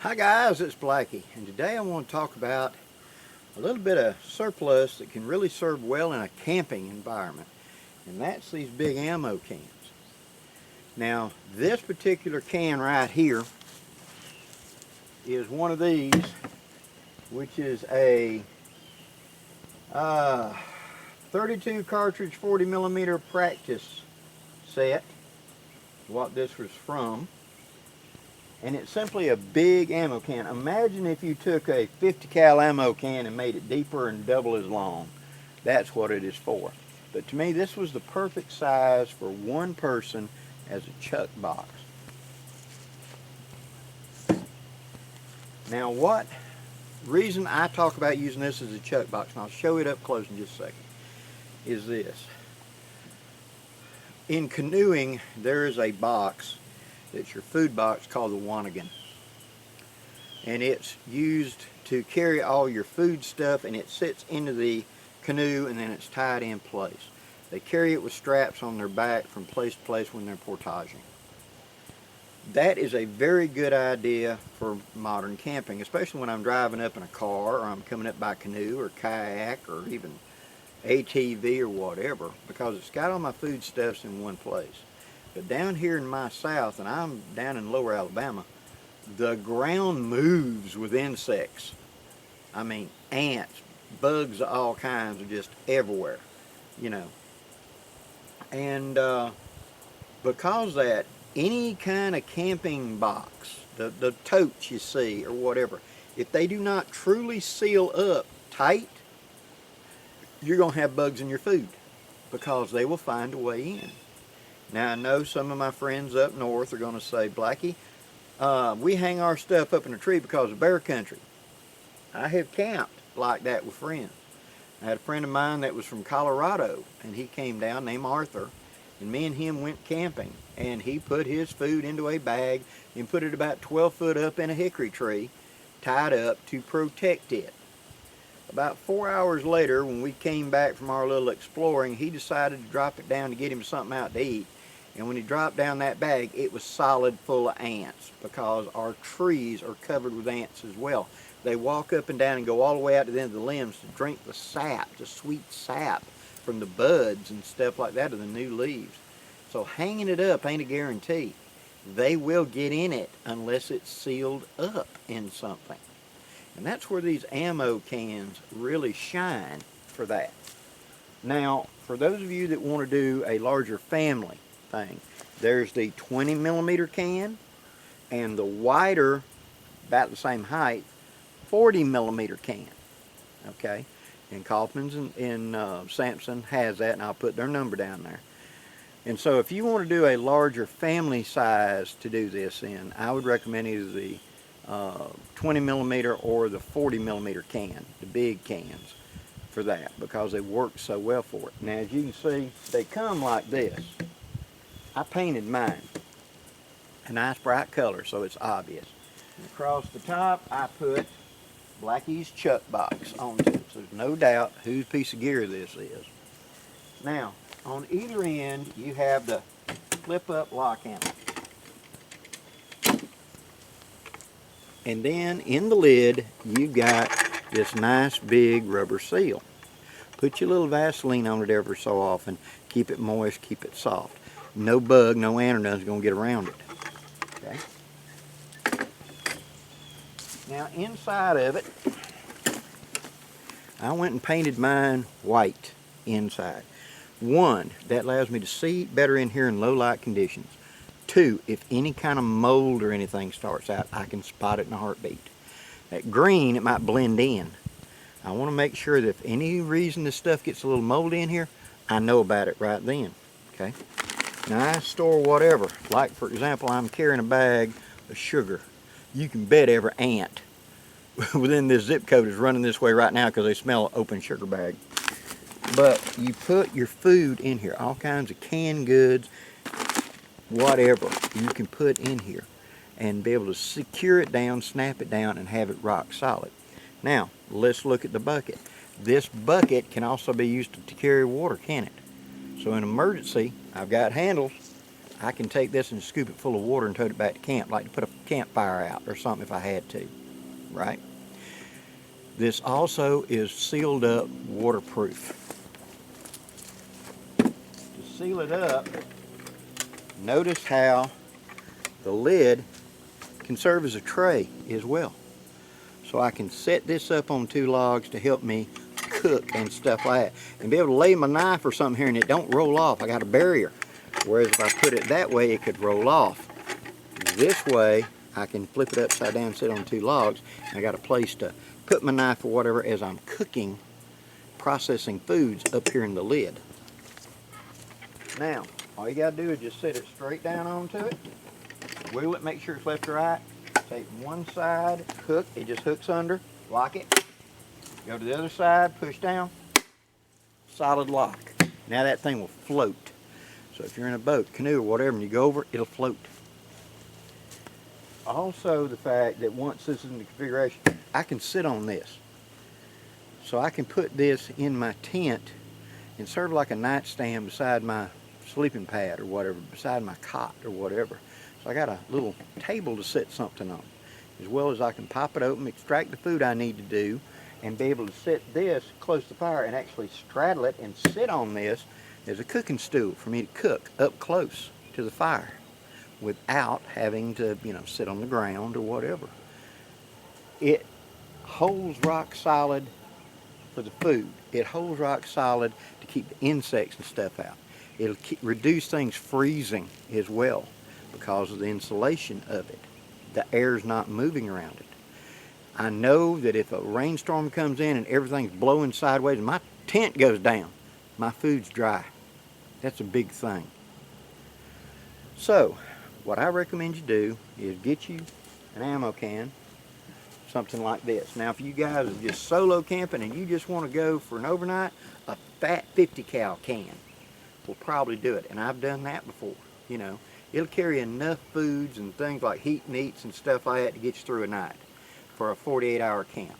Hi guys, it's Blackie, and today I want to talk about a little bit of surplus that can really serve well in a camping environment, and that's these big ammo cans. Now, this particular can right here is one of these, which is a 32 cartridge 40 millimeter practice set, what this was from. And it's simply a big ammo can. Imagine if you took a 50 cal ammo can and made it deeper and double as long. That's what it is for. But to me, this was the perfect size for one person as a chuck box. Now, what reason I talk about using this as a chuck box, and I'll show it up close in just a second, is this. In canoeing, there is a box. It's your food box called the Wanigan, and it's used to carry all your food stuff, and it sits into the canoe and then it's tied in place. They carry it with straps on their back from place to place when they're portaging. That is a very good idea for modern camping, especially when I'm driving up in a car or I'm coming up by canoe or kayak or even ATV or whatever, because it's got all my foodstuffs in one place. But down here in my south, and I'm down in lower Alabama, the ground moves with insects. I mean, ants, bugs of all kinds are just everywhere, you know. And because of that, any kind of camping box, the totes you see or whatever, if they do not truly seal up tight, you're going to have bugs in your food because they will find a way in. Now, I know some of my friends up north are going to say, Blackie, we hang our stuff up in a tree because of bear country. I have camped like that with friends. I had a friend of mine that was from Colorado, and he came down, named Arthur, and me and him went camping, and he put his food into a bag and put it about 12 foot up in a hickory tree, tied up to protect it. About 4 hours later, when we came back from our little exploring, he decided to drop it down to get him something out to eat. And when he dropped down that bag, it was solid full of ants, because our trees are covered with ants as well. They walk up and down and go all the way out to the end of the limbs to drink the sap, the sweet sap from the buds and stuff like that of the new leaves. So hanging it up ain't a guarantee. They will get in it unless it's sealed up in something. And that's where these ammo cans really shine for that. Now, for those of you that want to do a larger family thing, there's the 20 millimeter can and the wider, about the same height, 40 millimeter can. Okay, and Kaufman's and Samson has that, and I'll put their number down there. And so if you want to do a larger family size to do this in, I would recommend either the 20 millimeter or the 40 millimeter can, the big cans, for that, because they work so well for it. Now, as you can see, they come like this. I painted mine a nice bright color so it's obvious. And across the top, I put Blackie's chuck box onto it, so there's no doubt whose piece of gear this is. Now, on either end, you have the flip-up lock handle. And then in the lid, you've got this nice big rubber seal. Put your little Vaseline on it every so often. Keep it moist, keep it soft. No bug, no ant or nothing's going to get around it. Okay. Now inside of it, I went and painted mine white inside. One, that allows me to see better in here in low light conditions. Two, if any kind of mold or anything starts out, I can spot it in a heartbeat. That green, it might blend in. I want to make sure that if any reason this stuff gets a little moldy in here, I know about it right then. Okay. Now I store whatever. Like for example, I'm carrying a bag of sugar. You can bet every ant within this zip code is running this way right now because they smell an open sugar bag. But you put your food in here, all kinds of canned goods, whatever you can put in here, and be able to secure it down, snap it down, and have it rock solid. Now, let's look at the bucket. This bucket can also be used to carry water, can it? So in emergency, I've got handles. I can take this and scoop it full of water and tote it back to camp, like to put a campfire out or something if I had to, right? This also is sealed up waterproof. To seal it up, notice how the lid can serve as a tray as well. So I can set this up on 2 logs to help me cook and stuff like that, and be able to lay my knife or something here and it don't roll off. I got a barrier. Whereas if I put it that way, it could roll off. This way, I can flip it upside down, sit on 2 logs, and I got a place to put my knife or whatever as I'm cooking, processing foods up here in the lid. Now, all you gotta do is just set it straight down onto it, wiggle it, make sure it's left or right, take one side, hook, it just hooks under, lock it, go to the other side, push down, solid lock. Now that thing will float. So if you're in a boat, canoe, or whatever, and you go over it, it'll float. Also, the fact that once this is in the configuration, I can sit on this. So I can put this in my tent and serve like a nightstand beside my sleeping pad or whatever, beside my cot or whatever. So I got a little table to set something on, as well as I can pop it open, extract the food I need to do, and be able to set this close to the fire and actually straddle it and sit on this as a cooking stool for me to cook up close to the fire without having to, you know, sit on the ground or whatever. It holds rock solid for the food. It holds rock solid to keep the insects and stuff out. It'll reduce things freezing as well because of the insulation of it. The air's not moving around it. I know that if a rainstorm comes in and everything's blowing sideways and my tent goes down, my food's dry. That's a big thing. So, what I recommend you do is get you an ammo can, something like this. Now, if you guys are just solo camping and you just want to go for an overnight, a fat 50 cal can will probably do it. And I've done that before. You know, it'll carry enough foods and things like heat and eats and stuff like that to get you through a night for a 48-hour camp.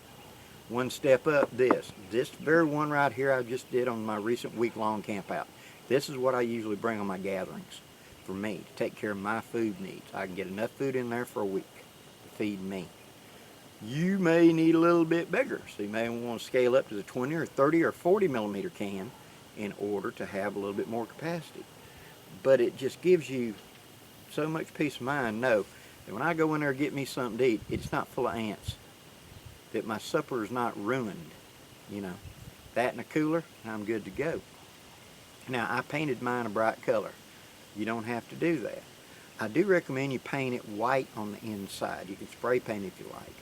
One step up, this very one right here I just did on my recent week-long camp out. This is what I usually bring on my gatherings for me to take care of my food needs. I can get enough food in there for a week to feed me. You may need a little bit bigger, so you may want to scale up to the 20 or 30 or 40 millimeter can in order to have a little bit more capacity. But it just gives you so much peace of mind, know that when I go in there and get me something to eat, it's not full of ants, that my supper is not ruined, you know. That in a cooler, and I'm good to go. Now, I painted mine a bright color. You don't have to do that. I do recommend you paint it white on the inside. You can spray paint if you like.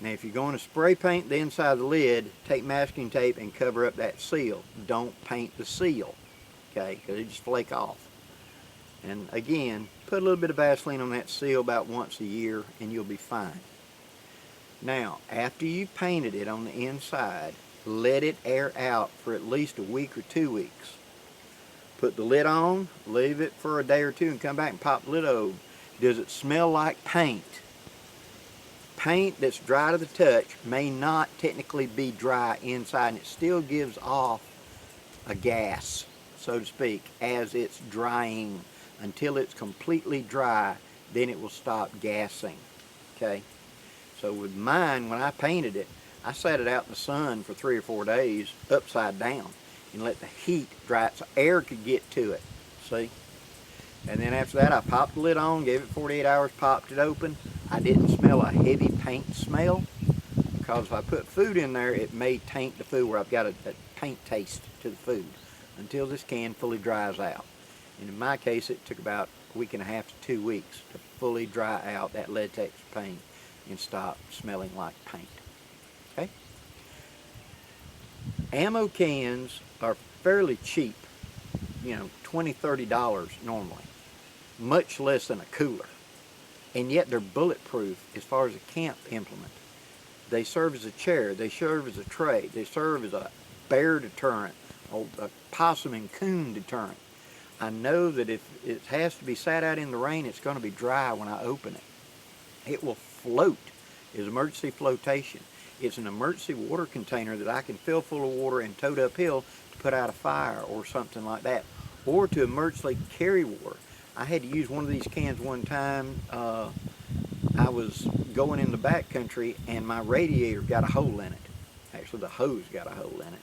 Now, if you're going to spray paint the inside of the lid, take masking tape and cover up that seal. Don't paint the seal, okay, because it just flake off. And again, put a little bit of Vaseline on that seal about once a year and you'll be fine. Now, after you've painted it on the inside, let it air out for at least a week or 2 weeks. Put the lid on, leave it for a day or two and come back and pop the lid open. Does it smell like paint? Paint that's dry to the touch may not technically be dry inside, and it still gives off a gas, so to speak, as it's drying. Until it's completely dry, then it will stop gassing, okay? So with mine, when I painted it, I sat it out in the sun for 3 or 4 days upside down and let the heat dry it so air could get to it, see? And then after that, I popped the lid on, gave it 48 hours, popped it open. I didn't smell a heavy paint smell because if I put food in there, it may taint the food where I've got a paint taste to the food until this can fully dries out. And in my case, it took about a week and a half to 2 weeks to fully dry out that lead texture paint and stop smelling like paint. Okay? Ammo cans are fairly cheap, you know, $20, $30 normally, much less than a cooler. And yet they're bulletproof as far as a camp implement. They serve as a chair, they serve as a tray, they serve as a bear deterrent, or a possum and coon deterrent. I know that if it has to be sat out in the rain, it's going to be dry when I open it. It will float as emergency flotation. It's an emergency water container that I can fill full of water and tote uphill to put out a fire or something like that, or to emergency carry water. I had to use one of these cans one time. I was going in the back country and my radiator got a hole in it. Actually, the hose got a hole in it.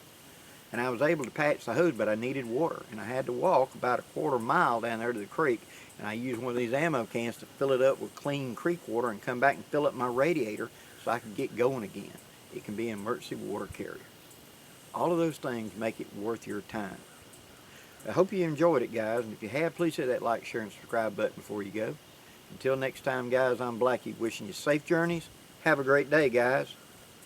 And I was able to patch the hose, but I needed water. And I had to walk about a quarter mile down there to the creek. And I used one of these ammo cans to fill it up with clean creek water and come back and fill up my radiator so I could get going again. It can be an emergency water carrier. All of those things make it worth your time. I hope you enjoyed it, guys. And if you have, please hit that like, share, and subscribe button before you go. Until next time, guys, I'm Blackie, wishing you safe journeys. Have a great day, guys.